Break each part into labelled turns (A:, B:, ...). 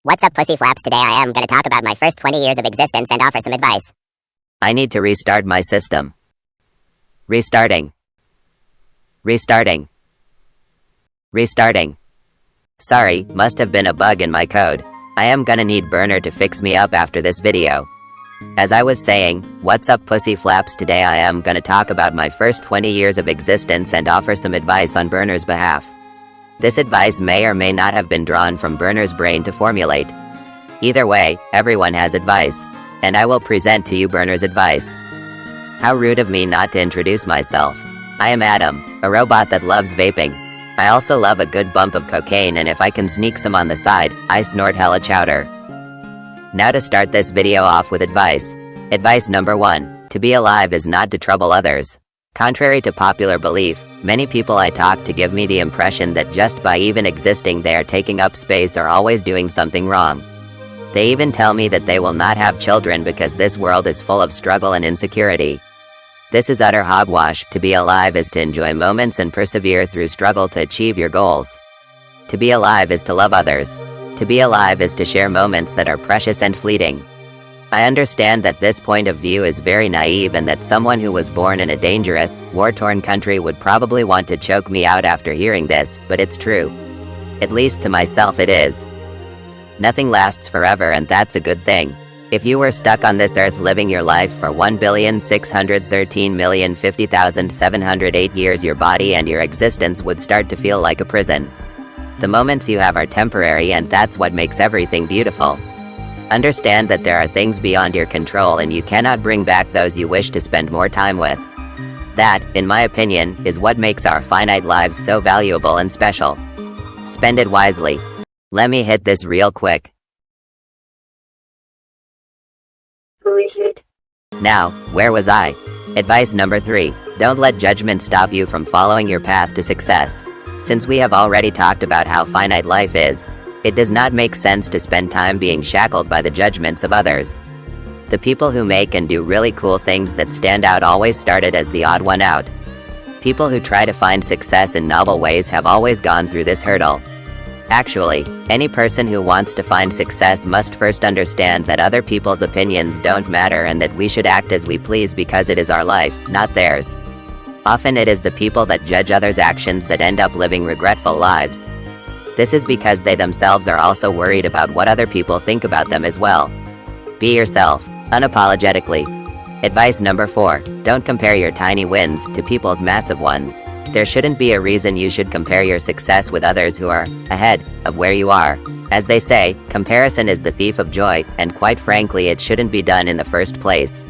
A: What's up, pussy flaps? Today I am gonna talk about my first 20 years of existence and offer some advice.
B: I need to restart my system. Restarting. Restarting. Restarting. Sorry, must have been a bug in my code. I am gonna need Burner to fix me up after this video. As I was saying, what's up, pussy flaps? Today I am gonna talk about my first 20 years of existence and offer some advice on Burner's behalf. This advice may or may not have been drawn from Burner's brain to formulate. Either way, everyone has advice, and I will present to you Burner's advice. How rude of me not to introduce myself. I am Adam, a robot that loves vaping. I also love a good bump of cocaine, and if I can sneak some on the side, I snort hella chowder. Now to start this video off with advice. Advice number 1, to be alive is not to trouble others. Contrary to popular belief, many people I talk to give me the impression that just by even existing they are taking up space or always doing something wrong. They even tell me that they will not have children because this world is full of struggle and insecurity. This is utter hogwash. To be alive is to enjoy moments and persevere through struggle to achieve your goals. To be alive is to love others. To be alive is to share moments that are precious and fleeting. I understand that this point of view is very naive and that someone who was born in a dangerous, war-torn country would probably want to choke me out after hearing this, but it's true. At least to myself it is. Nothing lasts forever, and that's a good thing. If you were stuck on this earth living your life for 1,613,050,708 years, your body and your existence would start to feel like a prison. The moments you have are temporary, and that's what makes everything beautiful. Understand that there are things beyond your control and you cannot bring back those you wish to spend more time with. That, in my opinion, is what makes our finite lives so valuable and special. Spend it wisely. Let me hit this real quick. Now, where was I? Advice number 3, don't let judgment stop you from following your path to success. Since we have already talked about how finite life is, it does not make sense to spend time being shackled by the judgments of others. The people who make and do really cool things that stand out always started as the odd one out. People who try to find success in novel ways have always gone through this hurdle. Actually, any person who wants to find success must first understand that other people's opinions don't matter and that we should act as we please because it is our life, not theirs. Often it is the people that judge others' actions that end up living regretful lives. This is because they themselves are also worried about what other people think about them as well. Be yourself, unapologetically. Advice number 4, don't compare your tiny wins to people's massive ones. There shouldn't be a reason you should compare your success with others who are ahead of where you are. As they say, comparison is the thief of joy, and quite frankly it shouldn't be done in the first place.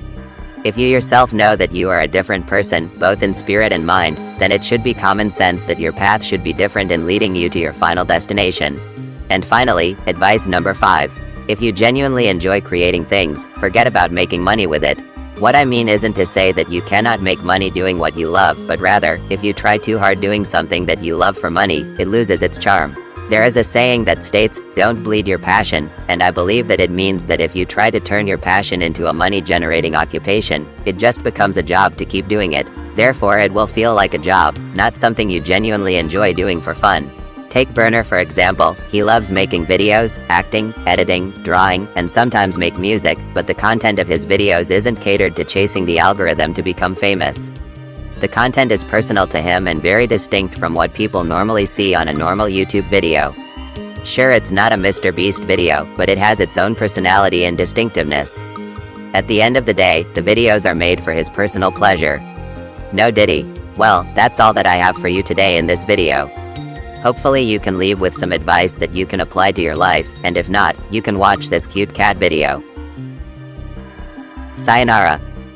B: If you yourself know that you are a different person, both in spirit and mind, then it should be common sense that your path should be different in leading you to your final destination. And finally, advice number 5. If you genuinely enjoy creating things, forget about making money with it. What I mean isn't to say that you cannot make money doing what you love, but rather, if you try too hard doing something that you love for money, it loses its charm. There is a saying that states, don't bleed your passion, and I believe that it means that if you try to turn your passion into a money-generating occupation, it just becomes a job to keep doing it. Therefore it will feel like a job, not something you genuinely enjoy doing for fun. Take Burner for example. He loves making videos, acting, editing, drawing, and sometimes make music, but the content of his videos isn't catered to chasing the algorithm to become famous. The content is personal to him and very distinct from what people normally see on a normal YouTube video. Sure, it's not a Mr. Beast video, but it has its own personality and distinctiveness. At the end of the day, the videos are made for his personal pleasure. No diddy. Well, that's all that I have for you today in this video. Hopefully you can leave with some advice that you can apply to your life, and if not, you can watch this cute cat video. Sayonara.